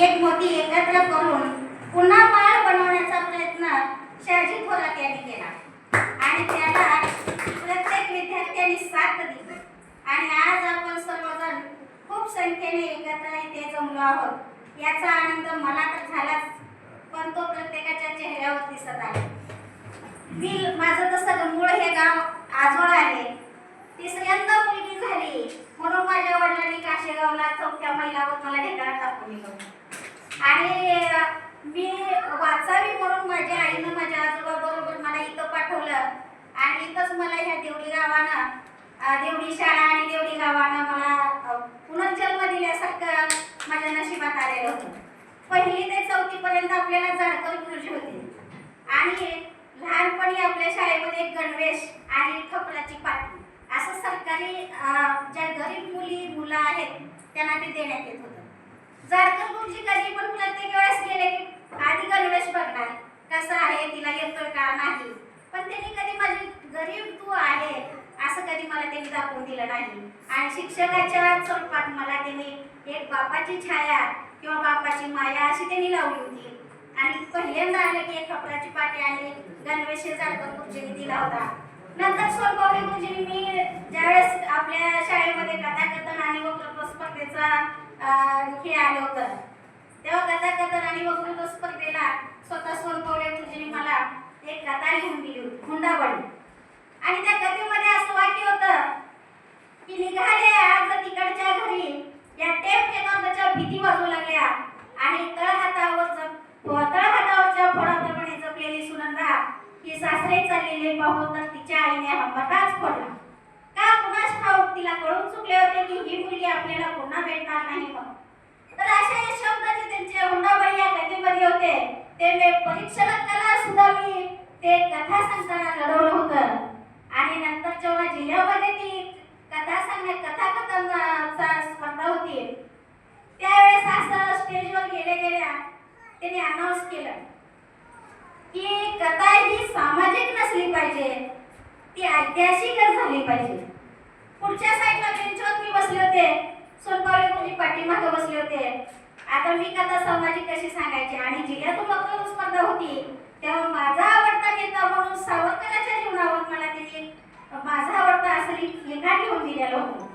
एक मोती एकत्र करून पुन्हा माळ बनवण्याचा प्रयत्न शहाजी थोरात यांनी केला आणि त्याला प्रत्येक विद्यार्थ्यांनी साथ दिली आणि आज आपण सर्वजण खूप संख्येने एकत्र इथे जमलो आहोत। याचा आनंद मला तर झालाच, पण तो प्रत्येकाच्या चेहऱ्यावर दिसत आहे। माझं तसं मूळ हे गाव आजोळ आहे। तिसऱ्यांदा मुलगी झाली म्हणून माझ्या वडिलांनी काशेगावला 4थ्या महिलावर मला ढेकळात टाकून दिलं आणि मी वाचावी म्हणून माझ्या आईनं माझ्या आजोबा बरोबर मला इथं पाठवलं आणि इथंच मला ह्या देवडी गावानं देवडी शाळा आणि देवडी गावानं मला पुनर्जन्म दिल्यासारखं माझ्या नशिबात आलेलं होतं। पहिली ते 4थी पर्यंत आपल्याला जाडकर गुरुजी होते आणि लहानपणी आपल्या शाळेमध्ये गणवेश आणि खपराची पाटी असं सरकारी ज्या गरीब मुलं आहेत त्यांना ते देण्यात येत होतं। जाडकर गुरुजी कधी पण प्रत्येक वेळेस गेले की आधी गणवेश बघणार कसं आहे, तिला येतोय का नाही, पण त्यांनी कधी माझी गरीब तू आहे असं कधी मला त्यांनी दाखवून दिलं नाही आणि शिक्षकाच्या स्वरूपात मला त्यांनी एक बापाची छाया किंवा बापाची माया अशी त्यांनी लावली होती आणि पहिल्यांदा आलं की एक खपराची पाटी आणि गणवेश जाडकर गुरुजींनी दिला होता। नंतर सोनपावले गुरुजींनी मी ज्यावेळेस आपल्या शाळेमध्ये कथाकथन आणि वक्तृत्व स्पर्धेचा हे आलं होतं तेव्हा कथाकथन आणि वक्तृत्व स्पर्धेला स्वतः सोनपावले गुरुजींनी मला एक कथा लिहून दिली होती, हुंडाबळी, आणि त्या कथेमध्ये असं वाक्य होतं की निघाले आज तिकडच्या घरी या टेप रेकॉर्डरच्या भीती वाजू लागल्या आणि तळहातावरच्या फोडाप्रमाणे जपलेली सुनंदा ही सासरे चाललेले पाहून तर तिच्या आईने हंबटाच फोडला। का कुणास ठाऊक तिला कळून चुकले होते की ही मुलगी आपल्याला पुन्हा भेटणार नाही म्हणून। तर अशा या शब्दाचे त्यांचे हुंडाबळी या कथेमध्ये होते ते परीक्षकाला सुद्धा मी ते कथा सांगताना लढवलं होतं आणि नंतर जेव्हा जिल्ह्यामध्ये ती कथाकथनचा स्पर्धा होती त्यावेळेस असं स्टेजवर गेल्या त्यांनी अनाउन्स केलं की कथा ही सामाजिक नसली पाहिजे, ती ऐतिहासिकच झाली पाहिजे। पुढच्या साईडला बेंचवर मी बसले होते, सोनपावले गुरुजी पाठीमागे बसले होते। आता मी कथा सामाजिक कशी सांगायची आणि जिल्ह्यातून वक्तृत्व स्पर्धा होती तेव्हा माझा आवडता नेता म्हणून सावरकरांच्या जीवनावर मला त्यांनी माझा आवडता असं लिखाण लिहून दिलेलं होतं।